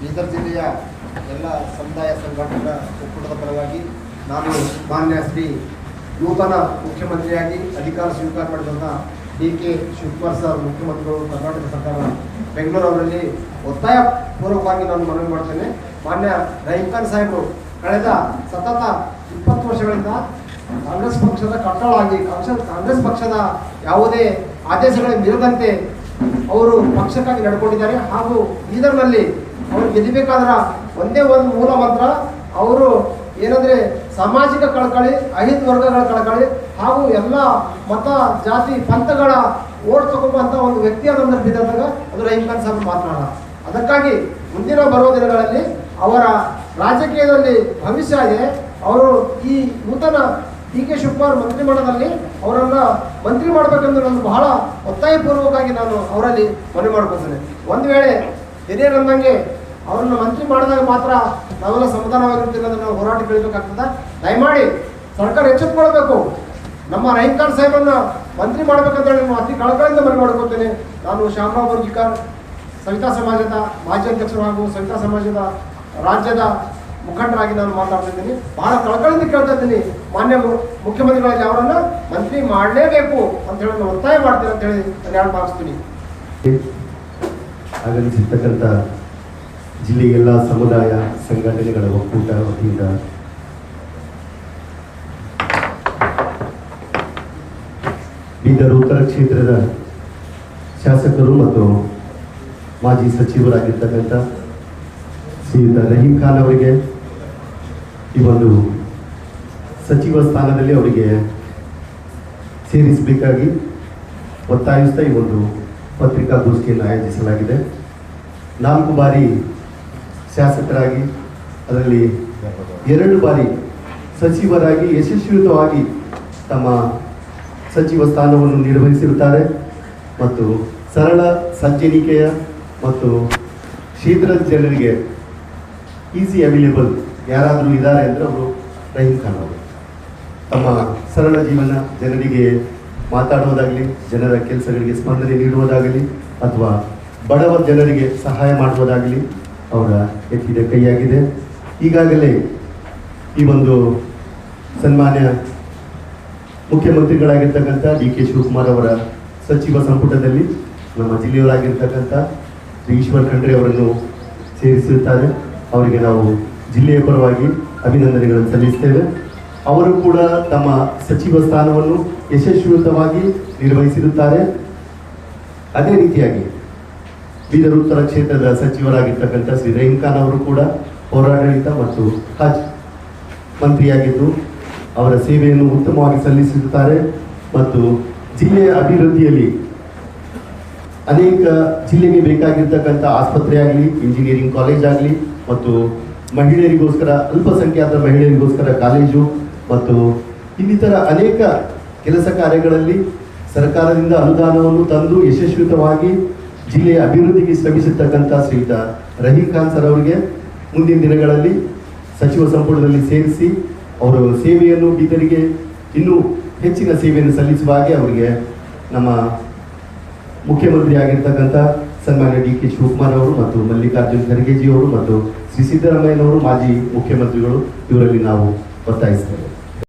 ಬೀದರ್ ಜಿಲ್ಲೆಯ ಎಲ್ಲ ಸಮುದಾಯ ಸಂಘಟನೆಗಳ ಒಕ್ಕೂಟದ ಪರವಾಗಿ ನಾನು ಮಾನ್ಯ ಶ್ರೀ ನೂತನ ಮುಖ್ಯಮಂತ್ರಿಯಾಗಿ ಅಧಿಕಾರ ಸ್ವೀಕಾರ ಮಾಡಿದಂಥ DK ಶಿವಕುಮಾರ್ ಸರ್ ಮುಖ್ಯಮಂತ್ರಿಗಳು ಕರ್ನಾಟಕ ಸರ್ಕಾರ ಬೆಂಗಳೂರಲ್ಲಿ ಒತ್ತಾಯಪೂರ್ವಕವಾಗಿ ನಾನು ಮನವಿ ಮಾಡ್ತೇನೆ. ಮಾನ್ಯ ರಹೀಂ ಖಾನ್ ಸಾಹೇಬರು ಕಳೆದ ಸತತ 20 ವರ್ಷಗಳಿಂದ ಕಾಂಗ್ರೆಸ್ ಪಕ್ಷದ ಕಟ್ಟಳಾಗಿ ಕಾಂಗ್ರೆಸ್ ಪಕ್ಷದ ಯಾವುದೇ ಆದೇಶಗಳಿಗೆ ಮೀರದಂತೆ ಅವರು ಪಕ್ಷಕ್ಕಾಗಿ ನಡ್ಕೊಂಡಿದ್ದಾರೆ. ಹಾಗೂ ಬೀದರ್ನಲ್ಲಿ ಅವರು ಗೆಲ್ಲಬೇಕಾದ್ರೆ ಒಂದೇ ಒಂದು ಮೂಲ ಮಂತ್ರ, ಅವರು ಏನಂದರೆ ಸಾಮಾಜಿಕ ಕಳಕಳಿ, ಅಹಿಂದ ವರ್ಗಗಳ ಕಳಕಳಿ ಹಾಗೂ ಎಲ್ಲ ಮತ ಜಾತಿ ಪಂಥಗಳ ಓಟ್ ತಗೊಂಬಂಥ ಒಂದು ವ್ಯಕ್ತಿಯನ್ನು ಬಿದ್ದಾಗ ಅದು ರಹೀಂ ಖಾನ್ ಸಾಹೇಬ್ ಮಾತನಾಡ. ಅದಕ್ಕಾಗಿ ಮುಂದಿನ ಬರುವ ದಿನಗಳಲ್ಲಿ ಅವರ ರಾಜಕೀಯದಲ್ಲಿ ಭವಿಷ್ಯ ಇದೆ. ಅವರು ಈ ನೂತನ DK ಶಿವಕುಮಾರ್ ಮಂತ್ರಿಮಂಡಲದಲ್ಲಿ ಅವರನ್ನು ಮಂತ್ರಿ ಮಾಡಬೇಕೆಂದು ನಾನು ಬಹಳ ಒತ್ತಾಯಪೂರ್ವಕವಾಗಿ ನಾನು ಅವರಲ್ಲಿ ಮನವಿ ಮಾಡ್ಕೊಳ್ತೇನೆ. ಒಂದು ವೇಳೆ ಹಿರಿಯರಂದಂಗೆ ಅವರನ್ನು ಮಂತ್ರಿ ಮಾಡಿದಾಗ ಮಾತ್ರ ನಾವೆಲ್ಲ ಸಮಾಧಾನವಾಗಿರ್ತೀವಿ ಅಂದರೆ ನಾವು ಹೋರಾಟ ಕೇಳಬೇಕಾಗ್ತದೆ. ದಯಮಾಡಿ ಸರ್ಕಾರ ಎಚ್ಚೆತ್ತುಕೊಳ್ಬೇಕು. ನಮ್ಮ ರಹೀಂ ಖಾನ್ ಸಾಹೇಬನ್ನು ಮಂತ್ರಿ ಮಾಡಬೇಕಂತೇಳಿ ನಾನು ಅತಿ ಕಳಕಳಿಯಿಂದ ಮನವಿ ಮಾಡ್ಕೊಳ್ತೇನೆ. ನಾನು ಶ್ಯಾಮರಾವ್ ಬರ್ಜಿಕರ್, ಸವಿತಾ ಸಮಾಜದ ಮಾಜಿ ಅಧ್ಯಕ್ಷರು ಹಾಗೂ ಸವಿತಾ ಸಮಾಜದ ರಾಜ್ಯದ ಮುಖಂಡರಾಗಿ ನಾನು ಮಾತಾಡ್ತಿದ್ದೀನಿ. ಬಹಳ ಕಳಕಳಿಯಿಂದ ಕೇಳ್ತಾ ಇದ್ದೀನಿ, ಮಾನ್ಯ ಮುಖ್ಯಮಂತ್ರಿಗಳಲ್ಲಿ ಅವರನ್ನು ಮಂತ್ರಿ ಮಾಡಲೇಬೇಕು ಅಂತ ಹೇಳಿ ನಾನು ಒತ್ತಾಯ ಮಾಡ್ತೀನಿ ಅಂತ ಹೇಳಿ ನಾನು ಹೇಳಿ ಭಾವಿಸ್ತೀನಿ. ಆಗಮಿಸಿರ್ತಕ್ಕಂಥ ಜಿಲ್ಲೆಯ ಎಲ್ಲ ಸಮುದಾಯ ಸಂಘಟನೆಗಳ ಒಕ್ಕೂಟ ವತಿಯಿಂದ ಬೀದರ್ ಉತ್ತರ ಕ್ಷೇತ್ರದ ಶಾಸಕರು ಮತ್ತು ಮಾಜಿ ಸಚಿವರಾಗಿರ್ತಕ್ಕಂಥ ಶ್ರೀಯುತ ರಹೀಂ ಖಾನ್ ಅವರಿಗೆ ಈ ಒಂದು ಸಚಿವ ಸ್ಥಾನದಲ್ಲಿ ಅವರಿಗೆ ಸೇರಿಸಬೇಕಾಗಿ ಒತ್ತಾಯಿಸ್ತಾ ಈ ಒಂದು ಪತ್ರಿಕಾಗೋಷ್ಠಿಯನ್ನು ಆಯೋಜಿಸಲಾಗಿದೆ. 4 ಬಾರಿ ಶಾಸಕರಾಗಿ, ಅದರಲ್ಲಿ 2 ಬಾರಿ ಸಚಿವರಾಗಿ ಯಶಸ್ವಿಯುತವಾಗಿ ತಮ್ಮ ಸಚಿವ ಸ್ಥಾನವನ್ನು ನಿರ್ವಹಿಸಿರುತ್ತಾರೆ ಮತ್ತು ಸರಳ ಸಜ್ಜನಿಕೆಯ ಮತ್ತು ಕ್ಷೇತ್ರದ ಜನರಿಗೆ ಈಸಿ ಅವೈಲೇಬಲ್ ಯಾರಾದರೂ ಇದ್ದಾರೆ ಅಂದರೆ ಅವರು ರಹೀಂ ಖಾನ್ ಅವರು. ತಮ್ಮ ಸರಳ ಜೀವನ, ಜನರಿಗೆ ಮಾತಾಡುವುದಾಗಲಿ, ಜನರ ಕೆಲಸಗಳಿಗೆ ಸ್ಪಂದನೆ ನೀಡುವುದಾಗಲಿ ಅಥವಾ ಬಡವ ಜನರಿಗೆ ಸಹಾಯ ಮಾಡುವುದಾಗಲಿ ಅವರ ಎತ್ತಿದ ಕೈಯಾಗಿದೆ. ಈಗಾಗಲೇ ಈ ಒಂದು ಸನ್ಮಾನ್ಯ ಮುಖ್ಯಮಂತ್ರಿಗಳಾಗಿರ್ತಕ್ಕಂಥ DK ಶಿವಕುಮಾರ್ ಅವರ ಸಚಿವ ಸಂಪುಟದಲ್ಲಿ ನಮ್ಮ ಜಿಲ್ಲೆಯವರಾಗಿರ್ತಕ್ಕಂಥ ಶ್ರೀ ಈಶ್ವರ್ ಖಂಡ್ರೆ ಅವರನ್ನು ಸೇರಿಸಿರುತ್ತಾರೆ. ಅವರಿಗೆ ನಾವು ಜಿಲ್ಲೆಯ ಪರವಾಗಿ ಅಭಿನಂದನೆಗಳನ್ನು ಸಲ್ಲಿಸ್ತೇವೆ. ಅವರು ಕೂಡ ತಮ್ಮ ಸಚಿವ ಸ್ಥಾನವನ್ನು ಯಶಸ್ವಿಯುತವಾಗಿ ನಿರ್ವಹಿಸಿರುತ್ತಾರೆ. ಅದೇ ರೀತಿಯಾಗಿ ಬೀದರ್ ಉತ್ತರ ಕ್ಷೇತ್ರದ ಸಚಿವರಾಗಿರ್ತಕ್ಕಂಥ ಶ್ರೀ ರಹೀಂ ಖಾನ್ ಅವರು ಕೂಡ ಪೌರಾಡಳಿತ ಮತ್ತು ಹಜ್ ಮಂತ್ರಿಯಾಗಿದ್ದು ಅವರ ಸೇವೆಯನ್ನು ಉತ್ತಮವಾಗಿ ಸಲ್ಲಿಸಿರುತ್ತಾರೆ ಮತ್ತು ಜಿಲ್ಲೆಯ ಅಭಿವೃದ್ಧಿಯಲ್ಲಿ ಅನೇಕ ಜಿಲ್ಲೆಗೆ ಬೇಕಾಗಿರ್ತಕ್ಕಂಥ ಆಸ್ಪತ್ರೆ ಆಗಲಿ, ಇಂಜಿನಿಯರಿಂಗ್ ಕಾಲೇಜ್ ಆಗಲಿ ಮತ್ತು ಮಹಿಳೆಯರಿಗೋಸ್ಕರ, ಅಲ್ಪಸಂಖ್ಯಾತ ಮಹಿಳೆಯರಿಗೋಸ್ಕರ ಕಾಲೇಜು ಮತ್ತು ಇನ್ನಿತರ ಅನೇಕ ಕೆಲಸ ಕಾರ್ಯಗಳಲ್ಲಿ ಸರ್ಕಾರದಿಂದ ಅನುದಾನವನ್ನು ತಂದು ಯಶಸ್ವಿತವಾಗಿ ಜಿಲ್ಲೆಯ ಅಭಿವೃದ್ಧಿಗೆ ಶ್ರಮಿಸಿರ್ತಕ್ಕಂಥ ಶ್ರೀಯುತ ರಹೀಂ ಖಾನ್ ಸರ್ ಅವರಿಗೆ ಮುಂದಿನ ದಿನಗಳಲ್ಲಿ ಸಚಿವ ಸಂಪುಟದಲ್ಲಿ ಸೇರಿಸಿ ಅವರ ಸೇವೆಯನ್ನು ಬೀದರಿಗೆ ಇನ್ನೂ ಹೆಚ್ಚಿನ ಸೇವೆಯನ್ನು ಸಲ್ಲಿಸುವ ಹಾಗೆ ಅವರಿಗೆ ನಮ್ಮ ಮುಖ್ಯಮಂತ್ರಿ ಆಗಿರ್ತಕ್ಕಂಥ ಸನ್ಮಾನ್ಯ DK ಶಿವಕುಮಾರ್ ಅವರು ಮತ್ತು ಮಲ್ಲಿಕಾರ್ಜುನ್ ಖರ್ಗೆಜಿ ಅವರು ಮತ್ತು ಶ್ರೀ ಸಿದ್ದರಾಮಯ್ಯನವರು ಮಾಜಿ ಮುಖ್ಯಮಂತ್ರಿಗಳು, ಇವರಲ್ಲಿ ನಾವು ಒತ್ತಾಯಿಸ್ತೇವೆ.